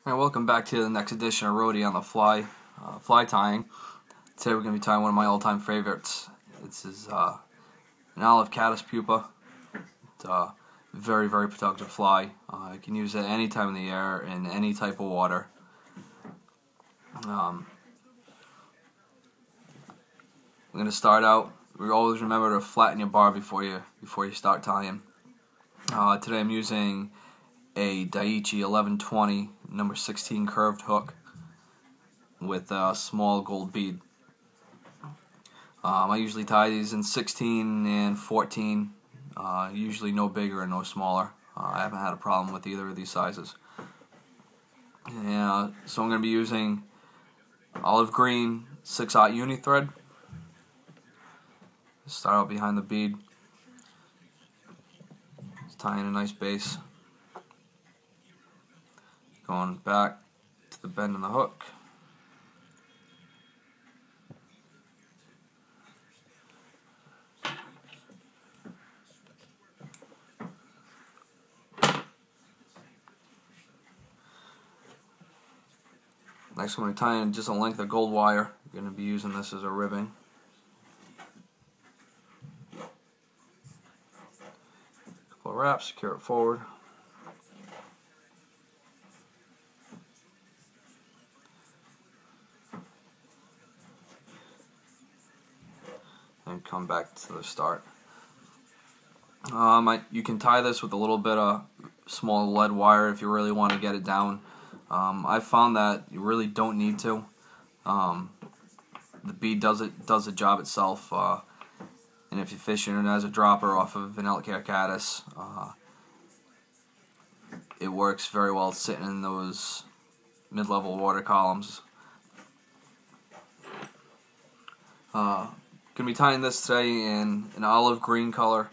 Alright, welcome back to the next edition of Roadie on the Fly, fly tying. Today we're going to be tying one of my all-time favorites. This is an olive caddis pupa. It's a very, very productive fly. You can use it any time in the year in any type of water. I'm going to start out. Always remember to flatten your bar before you start tying. Today I'm using a Daiichi 1120 number 16 curved hook with a small gold bead. I usually tie these in 16 and 14, usually no bigger and no smaller. I haven't had a problem with either of these sizes. Yeah, so I'm going to be using olive green 6/0 uni thread. Start out behind the bead, just tying a nice base. Going back to the bend in the hook. Next, I'm going to tie in just a length of gold wire. I'm going to be using this as a ribbing. Couple of wraps, secure it forward. And come back to the start. You can tie this with a little bit of small lead wire if you really want to get it down. I found that you really don't need to. The bead does the job itself, and if you're fishing it as a dropper off of an elk hair caddis, it works very well sitting in those mid-level water columns. Going to be tying this today in an olive green color.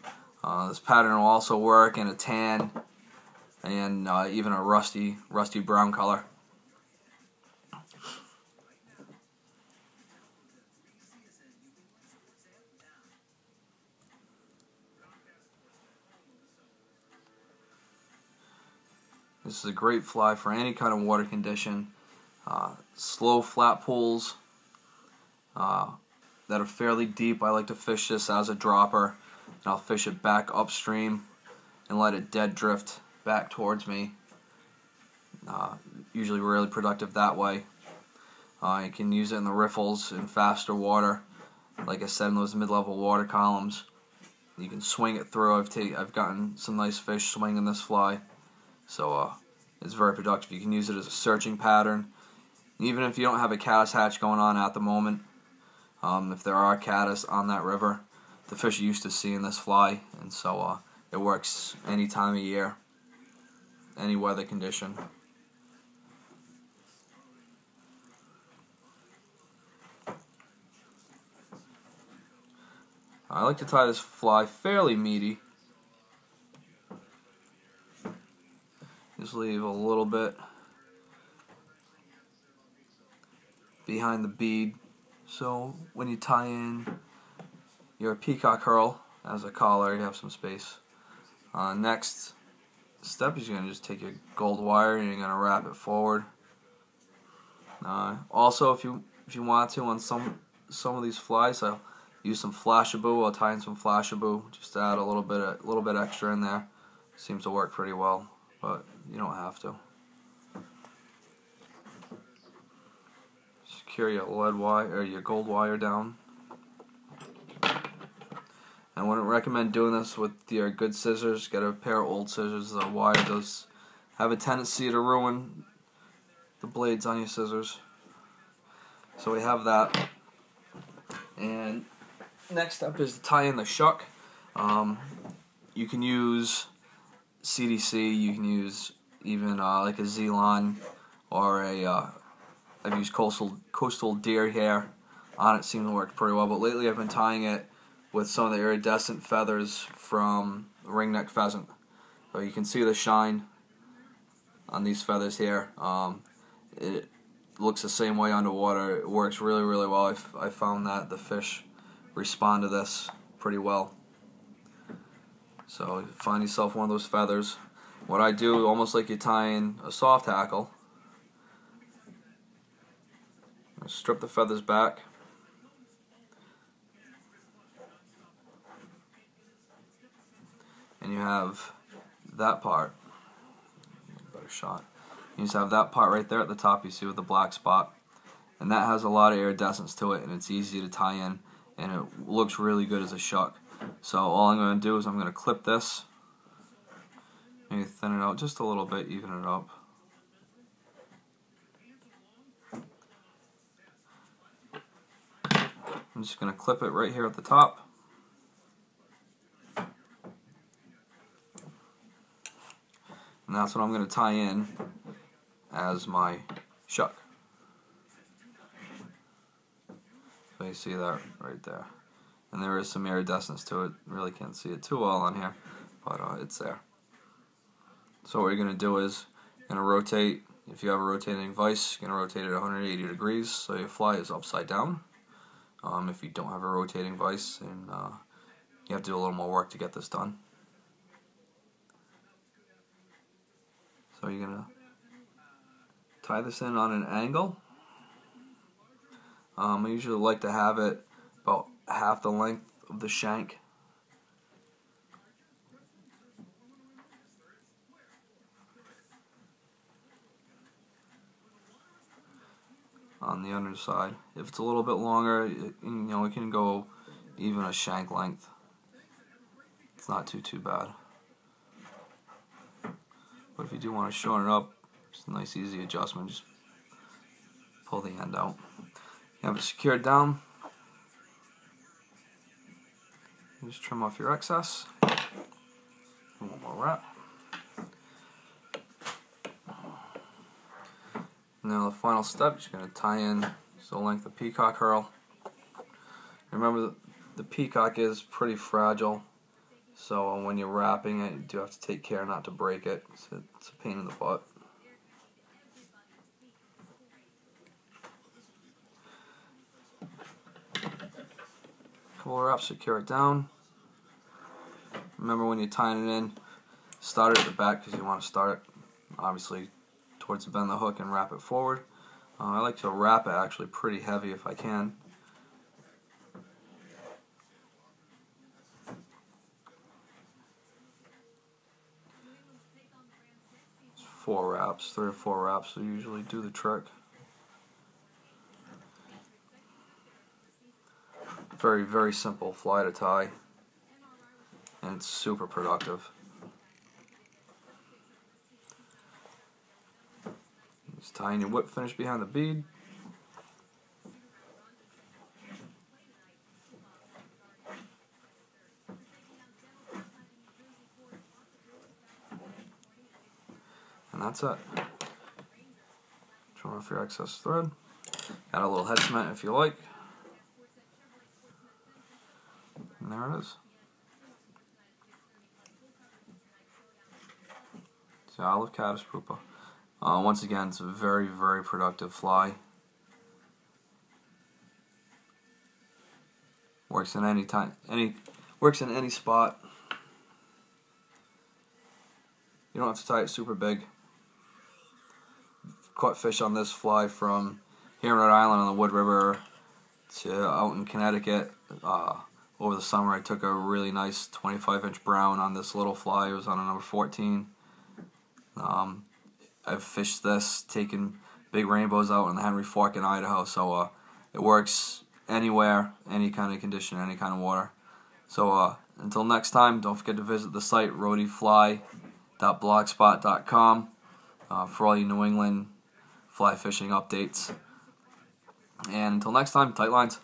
This pattern will also work in a tan and even a rusty brown color. This is a great fly for any kind of water condition. Slow flat pools that are fairly deep. I like to fish this as a dropper, and I'll fish it back upstream and let it dead drift back towards me. Usually really productive that way. You can use it in the riffles in faster water, like I said, in those mid-level water columns. You can swing it through. I've gotten some nice fish swinging this fly, so it's very productive. You can use it as a searching pattern, even if you don't have a caddis hatch going on at the moment. If there are caddis on that river, the fish are used to seeing this fly, and so it works any time of year, any weather condition. I like to tie this fly fairly meaty. Just leave a little bit behind the bead, so when you tie in your peacock herl as a collar, you have some space. Next step is you're going to just take your gold wire and you're going to wrap it forward. Also, if you want to, on some of these flies, I'll use some flashaboo. I'll tie in some flashaboo just to add a little bit extra in there. Seems to work pretty well, but you don't have to. Secure your lead wire or your gold wire down. I wouldn't recommend doing this with your good scissors. Get a pair of old scissors. The wire does have a tendency to ruin the blades on your scissors. So we have that. And next step is to tie in the shuck. You can use CDC. You can use even like a Zelon or a I've used coastal deer hair on it. Seems to work pretty well. But lately I've been tying it with some of the iridescent feathers from ringneck pheasant. So you can see the shine on these feathers here. It looks the same way underwater. It works really, really well. I found that the fish respond to this pretty well. So find yourself one of those feathers. What I do, almost like you're tying a soft hackle, Strip the feathers back. And you have that part. Better shot. You just have that part right there at the top, you see, with the black spot. And that has a lot of iridescence to it, and it's easy to tie in, and it looks really good as a shuck. So all I'm going to do is I'm going to clip this, maybe thin it out just a little bit, even it up. I'm just going to clip it right here at the top. And that's what I'm going to tie in as my shuck. So you see that right there. And there is some iridescence to it. Really can't see it too well on here, but it's there. So what you're going to do is you're going to rotate. If you have a rotating vise, you're going to rotate it 180 degrees so your fly is upside down. If you don't have a rotating vise, then you have to do a little more work to get this done. So you're going to tie this in on an angle. I usually like to have it about half the length of the shank. On the underside. If it's a little bit longer, it can go even a shank length. It's not too bad. But if you do want to shorten it up, it's a nice easy adjustment. Just pull the end out. You have it secured down. Just trim off your excess. And one more wrap. Now the final step, you're just going to tie in the length of peacock herl. Remember, the peacock is pretty fragile, so when you're wrapping it, you do have to take care not to break it. So it's a pain in the butt. Couple of wraps, secure it down. Remember, when you're tying it in, start it at the back because you want to start it, obviously, towards the bend of the hook and wrap it forward. I like to wrap it actually pretty heavy if I can. It's 4 wraps, 3 or 4 wraps will usually do the trick. Very, very simple fly to tie, and it's super productive. Just tying your whip finish behind the bead. And that's it. Trim off your excess thread. Add a little head cement if you like. And there it is. It's the olive caddis pupa. Once again, it's a very, very productive fly. Works in any time, works in any spot. You don't have to tie it super big. Caught fish on this fly from here in Rhode Island on the Wood River to out in Connecticut. Over the summer, I took a really nice 25-inch brown on this little fly. It was on a number 14. I've fished this, taken big rainbows out in the Henry Fork in Idaho, so it works anywhere, any kind of condition, any kind of water. So until next time, don't forget to visit the site roadiefly.blogspot.com for all you New England fly fishing updates. And until next time, tight lines.